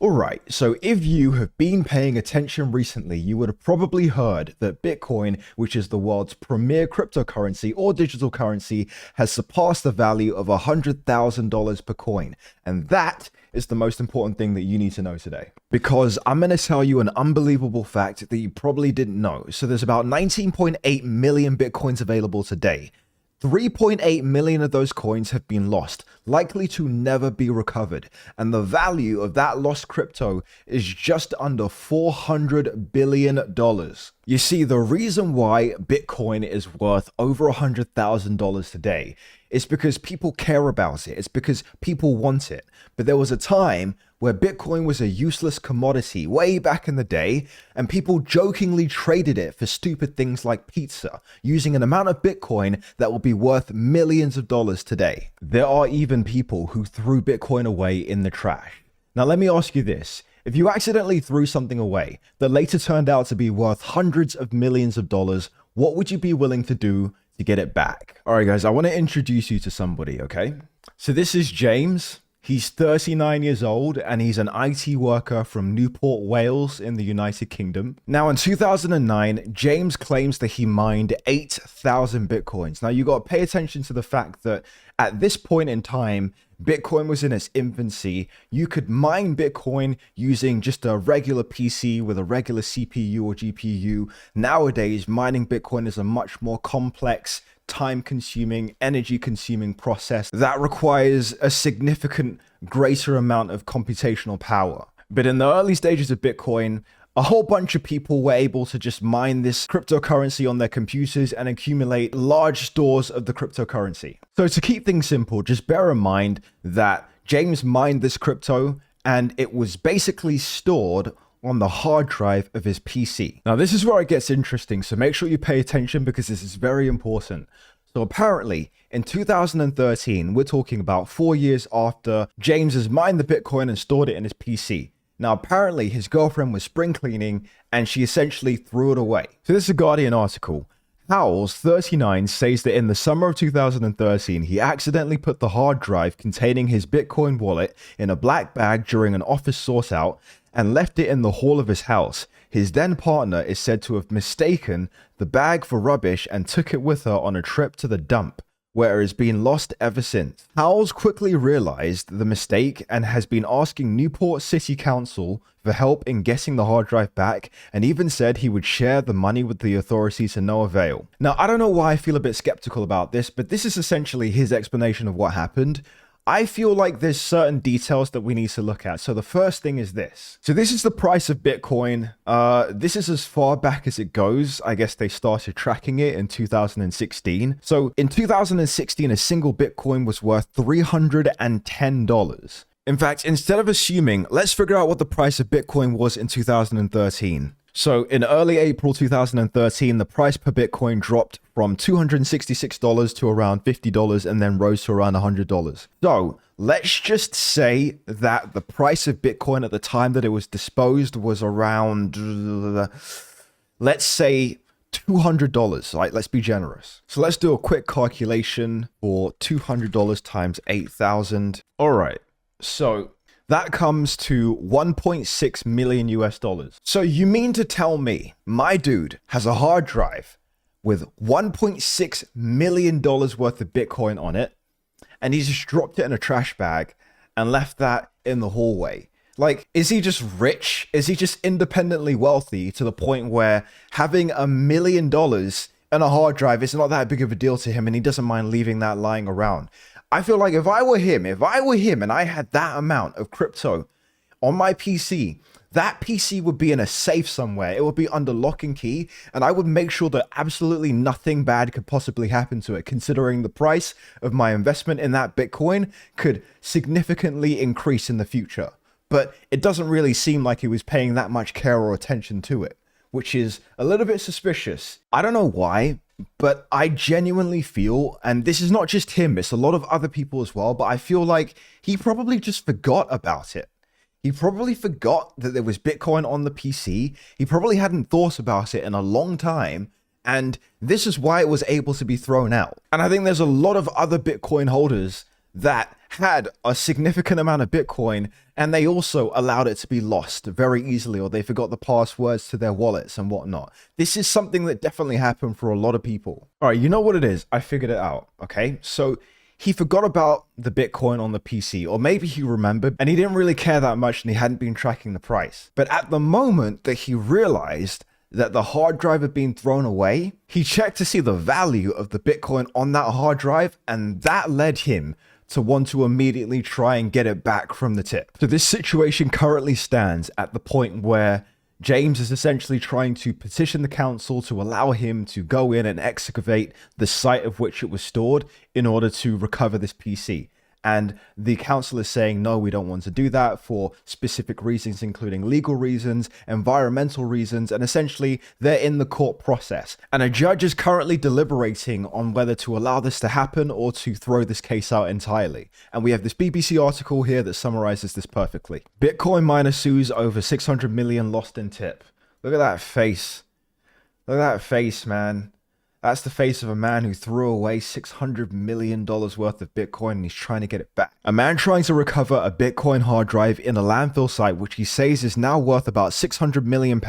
Alright, so if you have been paying attention recently, you would have probably heard that Bitcoin, which is the world's premier cryptocurrency or digital currency, has surpassed the value of $100,000 per coin. And that is the most important thing that you need to know today. Because I'm going to tell you an unbelievable fact that you probably didn't know. So there's about 19.8 million Bitcoins available today. 3.8 million of those coins have been lost, likely to never be recovered. And the value of that lost crypto is just under $400 billion. You see, the reason why Bitcoin is worth over $100,000 today is because people care about it. It's because people want it. But there was a time where Bitcoin was a useless commodity way back in the day, and people jokingly traded it for stupid things like pizza, using an amount of Bitcoin that will be worth millions of dollars today. There are even people who threw Bitcoin away in the trash. Now, let me ask you this. If you accidentally threw something away that later turned out to be worth hundreds of millions of dollars, what would you be willing to do to get it back? All right, guys, I want to introduce you to somebody, okay? So this is James. He's 39 years old and he's an IT worker from Newport, Wales in the United Kingdom. Now in 2009, James claims that he mined 8,000 Bitcoins. Now you got to pay attention to the fact that at this point in time, Bitcoin was in its infancy. You could mine Bitcoin using just a regular PC with a regular CPU or GPU. Nowadays, mining Bitcoin is a much more complex, time-consuming, energy-consuming process that requires a significant greater amount of computational power. But in the early stages of Bitcoin, a whole bunch of people were able to just mine this cryptocurrency on their computers and accumulate large stores of the cryptocurrency. So to keep things simple, just bear in mind that James mined this crypto and it was basically stored on the hard drive of his PC. Now, this is where it gets interesting, so make sure you pay attention because this is very important. So apparently, in 2013, we're talking about 4 years after James has mined the Bitcoin and stored it in his PC. Now, apparently, his girlfriend was spring cleaning and she essentially threw it away. So this is a Guardian article. Howells, 39, says that in the summer of 2013, he accidentally put the hard drive containing his Bitcoin wallet in a black bag during an office sort out and left it in the hall of his house. His then partner is said to have mistaken the bag for rubbish and took it with her on a trip to the dump, where it has been lost ever since. Howells quickly realized the mistake and has been asking Newport City Council for help in getting the hard drive back, and even said he would share the money with the authorities to no avail. Now, I don't know why I feel a bit skeptical about this, but this is essentially his explanation of what happened. I feel like there's certain details that we need to look at. So the first thing is this. So this is the price of Bitcoin. This is as far back as it goes. I guess they started tracking it in 2016. So in 2016, a single Bitcoin was worth $310. In fact, instead of assuming, let's figure out what the price of Bitcoin was in 2013. So in early April 2013, the price per Bitcoin dropped from $266 to around $50 and then rose to around $100. So let's just say that the price of Bitcoin at the time that it was disposed was around, let's say, $200. Like, let's be generous. So let's do a quick calculation for $200 times 8,000. All right. So that comes to 1.6 million US dollars. So you mean to tell me my dude has a hard drive with $1.6 million worth of Bitcoin on it, and he's just dropped it in a trash bag and left that in the hallway? Like, is he just rich? Is he just independently wealthy to the point where having $1 million in a hard drive is not that big of a deal to him and he doesn't mind leaving that lying around? I feel like if I were him and I had that amount of crypto on my PC, that PC would be in a safe somewhere. It would be under lock and key, and I would make sure that absolutely nothing bad could possibly happen to it, considering the price of my investment in that Bitcoin could significantly increase in the future. But it doesn't really seem like he was paying that much care or attention to it, which is a little bit suspicious. I don't know why, but I genuinely feel, and this is not just him, it's a lot of other people as well, but I feel like he probably just forgot about it. He probably forgot that there was Bitcoin on the PC. He probably hadn't thought about it in a long time, and this is why it was able to be thrown out. And I think there's a lot of other Bitcoin holders that had a significant amount of Bitcoin, and they also allowed it to be lost very easily, or they forgot the passwords to their wallets and whatnot. This is something that definitely happened for a lot of people. All right, you know what it is? I figured it out, okay? So he forgot about the Bitcoin on the PC, or maybe he remembered and he didn't really care that much and he hadn't been tracking the price. But at the moment that he realized that the hard drive had been thrown away, he checked to see the value of the Bitcoin on that hard drive, and that led him to want to immediately try and get it back from the tip. So this situation currently stands at the point where James is essentially trying to petition the council to allow him to go in and excavate the site of which it was stored in order to recover this PC. And the council is saying, no, we don't want to do that for specific reasons, including legal reasons, environmental reasons, and essentially they're in the court process. And a judge is currently deliberating on whether to allow this to happen or to throw this case out entirely. And we have this BBC article here that summarizes this perfectly. Bitcoin miner sues over 600 million lost in tip. Look at that face. Look at that face, man. That's the face of a man who threw away $600 million worth of Bitcoin and he's trying to get it back. A man trying to recover a Bitcoin hard drive in a landfill site, which he says is now worth about £600 million,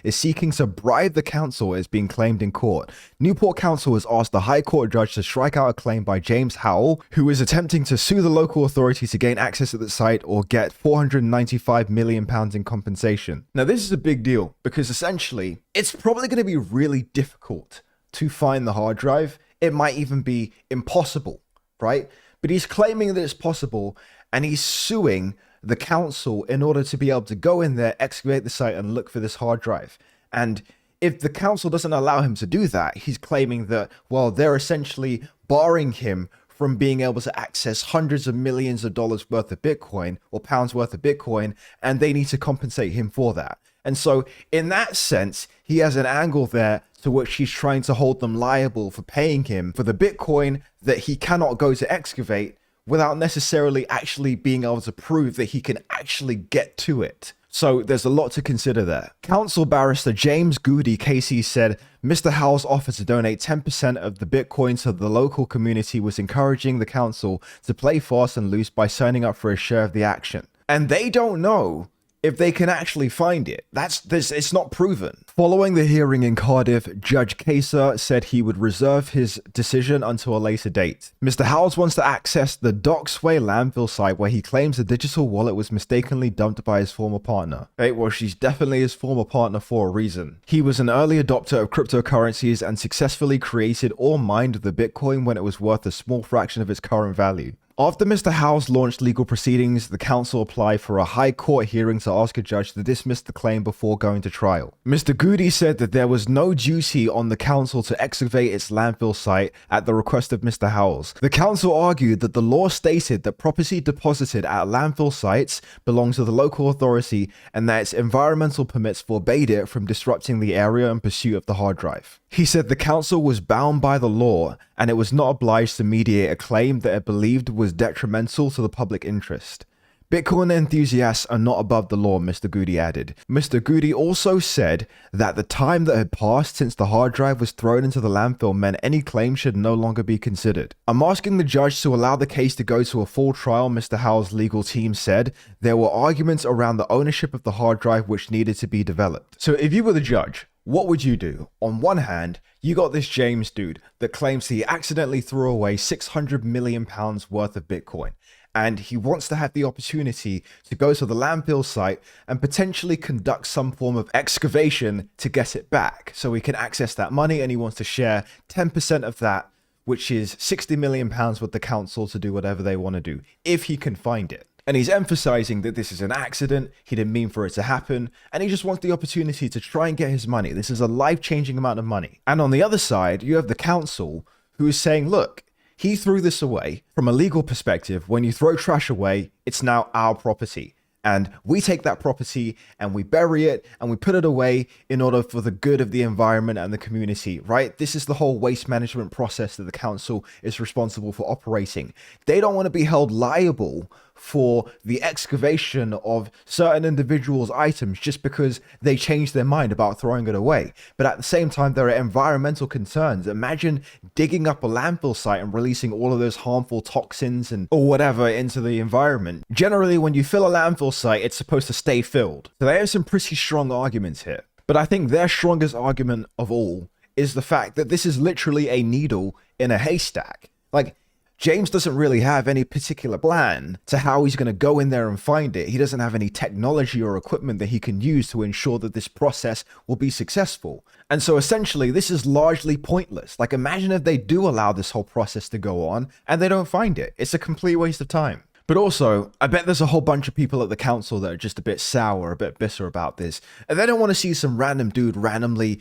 is seeking to bribe the council as being claimed in court. Newport Council has asked the High Court judge to strike out a claim by James Howell, who is attempting to sue the local authority to gain access to the site or get £495 million in compensation. Now, this is a big deal because essentially it's probably going to be really difficult to find the hard drive. It might even be impossible, right? But he's claiming that it's possible and he's suing the council in order to be able to go in there, excavate the site and look for this hard drive. And if the council doesn't allow him to do that, he's claiming that, well, they're essentially barring him from being able to access hundreds of millions of dollars worth of Bitcoin or pounds worth of Bitcoin, and they need to compensate him for that. And so in that sense, he has an angle there to which he's trying to hold them liable for paying him for the Bitcoin that he cannot go to excavate without necessarily actually being able to prove that he can actually get to it. So there's a lot to consider there. Counsel barrister James Goody Casey said, Mr. Howell's offer to donate 10% of the Bitcoin to the local community was encouraging the council to play fast and loose by signing up for a share of the action. And they don't know if they can actually find it. It's not proven. Following the hearing in Cardiff, Judge Kaser said he would reserve his decision until a later date. Mr. Howells wants to access the Docksway landfill site where he claims the digital wallet was mistakenly dumped by his former partner. Hey, well, she's definitely his former partner for a reason. He was an early adopter of cryptocurrencies and successfully created or mined the Bitcoin when it was worth a small fraction of its current value. After Mr. Howells launched legal proceedings, the council applied for a high court hearing to ask a judge to dismiss the claim before going to trial. Mr. Goody said that there was no duty on the council to excavate its landfill site at the request of Mr. Howells. The council argued that the law stated that property deposited at landfill sites belongs to the local authority and that its environmental permits forbade it from disrupting the area in pursuit of the hard drive. He said the council was bound by the law and it was not obliged to mediate a claim that it believed was detrimental to the public interest. Bitcoin enthusiasts are not above the law, Mr. Goody added. Mr. Goody also said that the time that had passed since the hard drive was thrown into the landfill meant any claim should no longer be considered. I'm asking the judge to allow the case to go to a full trial, Mr. Howell's legal team said. There were arguments around the ownership of the hard drive which needed to be developed. So if you were the judge, what would you do? On one hand, you got this James dude that claims he accidentally threw away £600 million worth of Bitcoin. And he wants to have the opportunity to go to the landfill site and potentially conduct some form of excavation to get it back so he can access that money, and he wants to share 10% of that, which is £60 million with the council to do whatever they want to do, if he can find it. And he's emphasizing that this is an accident, he didn't mean for it to happen, and he just wants the opportunity to try and get his money. This is a life-changing amount of money. And on the other side, you have the council who is saying, look, he threw this away. From a legal perspective, when you throw trash away, it's now our property. And we take that property and we bury it and we put it away in order for the good of the environment and the community, right? This is the whole waste management process that the council is responsible for operating. They don't want to be held liable for the excavation of certain individuals' items just because they changed their mind about throwing it away. But at the same time, there are environmental concerns. Imagine digging up a landfill site and releasing all of those harmful toxins and or whatever into the environment. Generally, when you fill a landfill site, it's supposed to stay filled. So they have some pretty strong arguments here. But I think their strongest argument of all is the fact that this is literally a needle in a haystack. Like, James doesn't really have any particular plan to how he's going to go in there and find it. He doesn't have any technology or equipment that he can use to ensure that this process will be successful. And so essentially, this is largely pointless. Like, imagine if they do allow this whole process to go on and they don't find it. It's a complete waste of time. But also, I bet there's a whole bunch of people at the council that are just a bit sour, a bit bitter about this. And they don't want to see some random dude randomly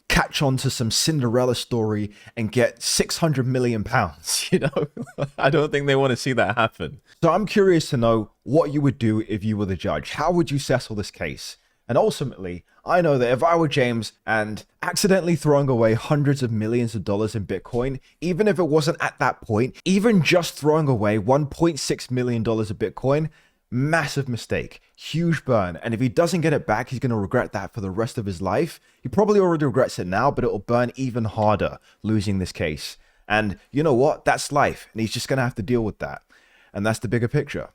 catch on to some Cinderella story and get 600 million pounds, you know? I don't think they want to see that happen. So I'm curious to know what you would do if you were the judge. How would you settle this case? And ultimately, I know that if I were James and accidentally throwing away hundreds of millions of dollars in Bitcoin, even if it wasn't at that point, even just throwing away $1.6 million of Bitcoin, massive mistake, huge burn. And if he doesn't get it back, he's going to regret that for the rest of his life. He probably already regrets it now, but it will burn even harder losing this case. And you know what? That's life. And he's just going to have to deal with that. And that's the bigger picture.